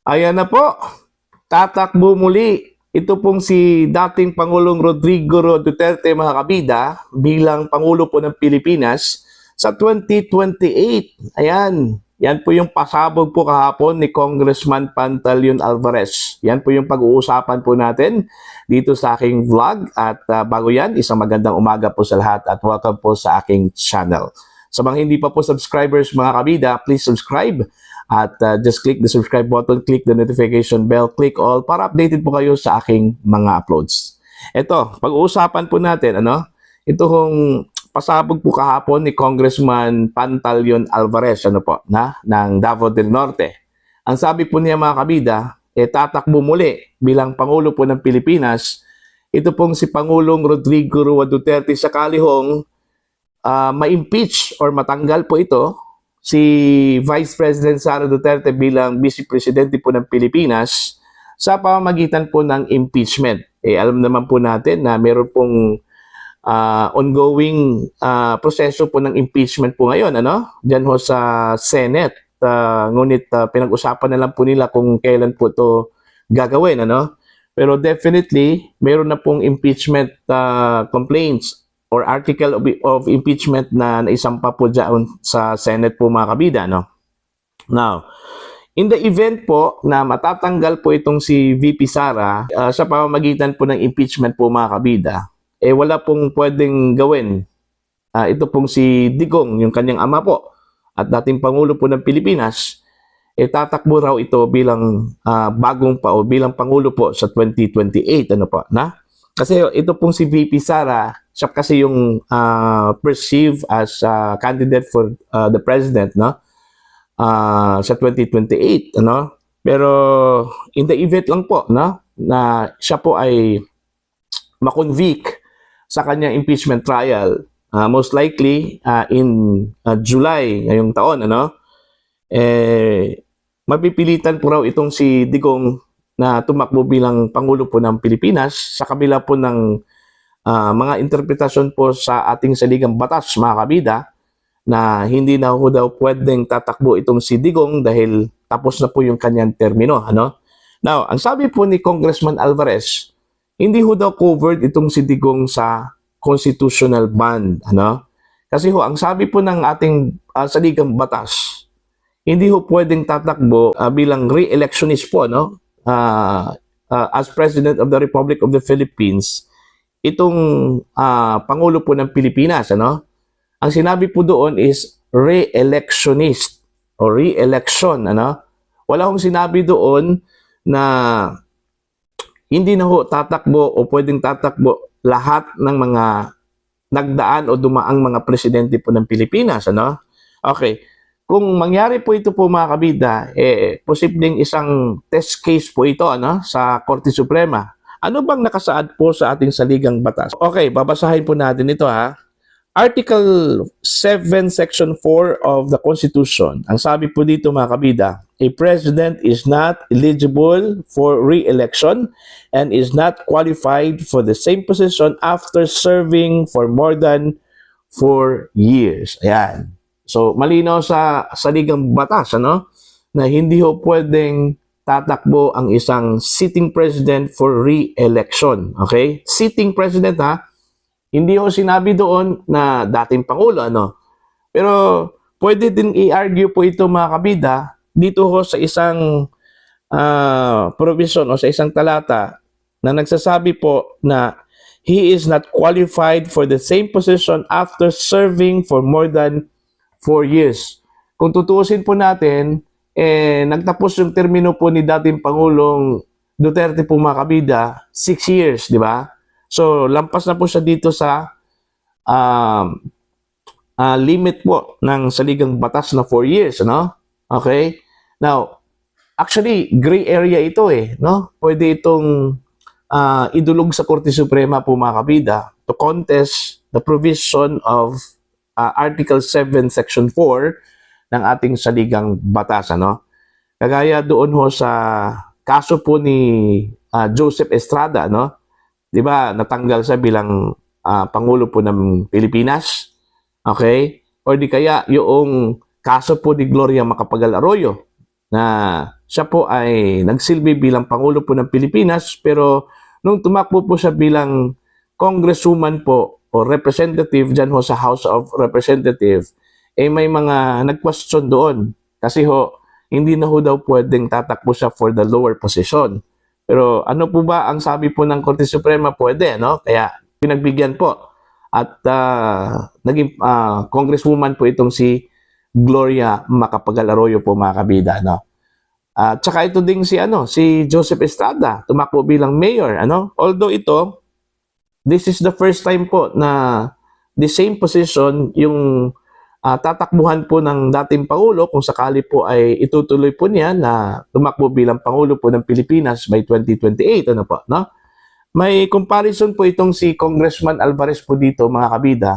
Ayan na po, tatakbo muli. Ito pong si dating Pangulong Rodrigo Duterte, mga kabida, bilang Pangulo po ng Pilipinas sa 2028. Ayan, yan po yung pasabog po kahapon ni Congressman Pantaleon Alvarez. Yan po yung pag-uusapan po natin dito sa aking vlog. At bago yan, isang magandang umaga po sa lahat at welcome po sa aking channel. Sa mga hindi pa po subscribers, mga kabida, please subscribe. At just click the subscribe button, click the notification bell, click all para updated po kayo sa aking mga uploads. Ito, pag-uusapan po natin, ito hong pasabog po kahapon ni Congressman Pantaleon Alvarez, ng Davao del Norte. Ang sabi po niya, mga kabida, tatakbo muli bilang Pangulo po ng Pilipinas. Ito pong si Pangulong Rodrigo Duterte sakali hong ma-impeach or matanggal po ito si Vice President Sara Duterte bilang Vice Presidente po ng Pilipinas sa pamamagitan po ng impeachment. Alam naman po natin na meron pong ongoing proseso po ng impeachment po ngayon, Diyan ho sa Senate. Ngunit pinag-usapan na lang po nila kung kailan po ito gagawin, Pero definitely, meron na pong impeachment complaints or article of impeachment na naisampa po dyan sa Senate po, mga kabida, Now, in the event po na matatanggal po itong si VP Sara sa pamamagitan po ng impeachment po, mga kabida, wala pong pwedeng gawin. Ito pong si Digong, yung kanyang ama po, at dating Pangulo po ng Pilipinas, tatakbo raw ito bilang bilang Pangulo po sa 2028, Kasi ito pong si VP Sara, siya kasi yung perceived as candidate for the president, sa 2028, Pero in the event lang po, na siya po ay makonvict sa kanyang impeachment trial, most likely in July ngayong taon, mapipilitan po raw itong si Digong na tumakbo bilang Pangulo po ng Pilipinas sa kabila po ng mga interpretasyon po sa ating saligang batas, mga kabida, na hindi na ho daw pwedeng tatakbo itong si Digong dahil tapos na po yung kanyang termino, Now, ang sabi po ni Congressman Alvarez, hindi ho daw covered itong si Digong sa constitutional ban, Kasi ho, ang sabi po ng ating saligang batas, hindi ho pwedeng tatakbo bilang re-electionist po, as President of the Republic of the Philippines, itong Pangulo po ng Pilipinas, Ang sinabi po doon is re-electionist o re-election, Wala akong sinabi doon na hindi na ho tatakbo o pwedeng tatakbo lahat ng mga nagdaan o dumaang mga presidente po ng Pilipinas, Okay. Kung mangyari po ito po, mga kabida, posibleng isang test case po ito, sa Korte Suprema. Ano bang nakasaad po sa ating saligang batas? Okay, babasahin po natin ito, Article 7, Section 4 of the Constitution. Ang sabi po dito, mga kabida, a president is not eligible for re-election and is not qualified for the same position after serving for more than 4 years. Ayan. So, malinaw sa saligang batas, na hindi ho pwedeng tatakbo ang isang sitting president for re-election. Okay? Sitting president, Hindi ho sinabi doon na dating Pangulo, Pero, pwede din i-argue po ito, mga kabida, dito ho sa isang provision o sa isang talata na nagsasabi po na he is not qualified for the same position after serving for more than 4 years. Kung tutuusin po natin, nagtapos yung termino po ni dating Pangulong Duterte po, mga kabida, 6 years, di ba? So, lampas na po siya dito sa limit po ng saligang batas na 4 years, Okay? Now, actually, gray area ito, Pwede itong idulog sa Korte Suprema po, mga kabida, to contest the provision of Article 7, Section 4 ng ating saligang batas, Kagaya doon ho sa kaso po ni Joseph Estrada, Di ba, natanggal siya bilang Pangulo po ng Pilipinas. Okay? O di kaya yung kaso po ni Gloria Macapagal Arroyo na siya po ay nagsilbi bilang Pangulo po ng Pilipinas, pero nung tumakbo po siya bilang congresswoman po o representative dyan ho sa House of Representatives, may mga nag-question doon. Kasi hindi na ho daw pwedeng tatakbo siya for the lower position. Pero ano po ba ang sabi po ng Korte Suprema? Pwede, no? Kaya pinagbigyan po. At naging congresswoman po itong si Gloria Macapagal Arroyo po, mga kabida, no? At saka ito ding si Joseph Estrada, tumakbo bilang mayor, ano? Although this is the first time po na the same position yung tatakbuhan po ng dating Pangulo kung sakali po ay itutuloy po niya na tumakbo bilang Pangulo po ng Pilipinas by 2028, ano po, no? May comparison po itong si Congressman Alvarez po dito, mga kabida.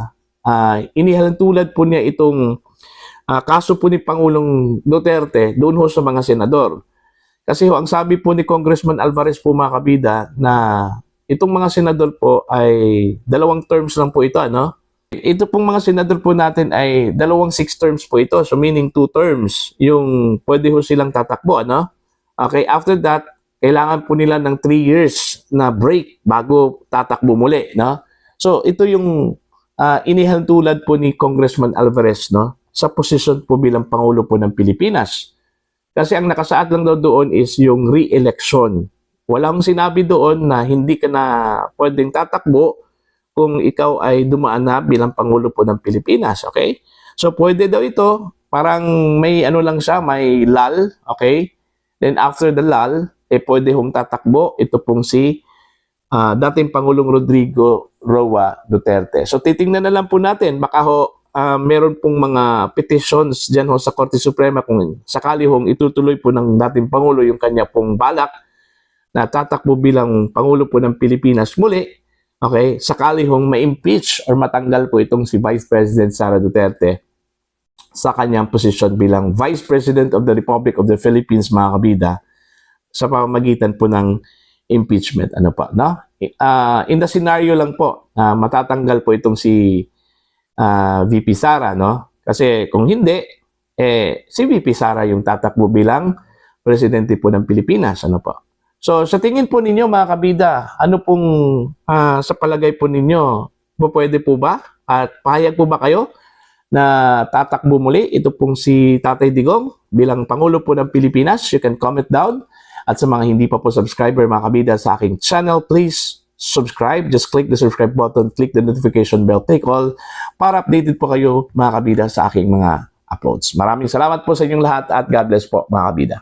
Inihalintulad po niya itong kaso po ni Pangulong Duterte doon ho sa mga senador. Kasi ang sabi po ni Congressman Alvarez po, mga kabida, na itong mga senador po ay 2 terms lang po ito, ano? Ito pong mga senador po natin ay 6 terms po ito. So meaning 2 terms yung pwede ho silang tatakbo, ano? Okay, after that, kailangan po nila ng 3 years na break bago tatakbo muli, no? So ito yung inihalintulad po ni Congressman Alvarez, no, sa posisyon po bilang Pangulo po ng Pilipinas. Kasi ang nakasaad lang daw doon is yung re-election. Walang sinabi doon na hindi ka na pwedeng tatakbo kung ikaw ay dumaan na bilang Pangulo po ng Pilipinas, okay? So pwede daw ito, parang may lang siya, may lull, okay? Then after the lull, pwede hong tatakbo ito pong si dating Pangulong Rodrigo Roa Duterte. So titingnan na lang po natin, baka meron pong mga petitions dyan sa Korte Suprema kung sakali itutuloy po ng dating Pangulo yung kanya pong balak na tatakbo bilang Pangulo po ng Pilipinas muli, okay, sakali ma-impeach or matanggal po itong si Vice President Sara Duterte sa kanyang posisyon bilang Vice President of the Republic of the Philippines, mga kabida, sa pamamagitan po ng impeachment, ano pa, no? In the scenario lang po, matatanggal po itong si VP Sara, no? Kasi kung hindi, si VP Sara yung tatakbo bilang presidente po ng Pilipinas, ano po. So, sa tingin po ninyo, mga kabida, ano pong sa palagay po ninyo, pwede po ba? At pahayag po ba kayo na tatakbo muli ito pong si Tatay Digong bilang Pangulo po ng Pilipinas? You can comment down. At sa mga hindi pa po subscriber, mga kabida, sa aking channel, please subscribe. Just click the subscribe button, click the notification bell, take all, para updated po kayo, mga kabida, sa aking mga uploads. Maraming salamat po sa inyong lahat at God bless po, mga kabida.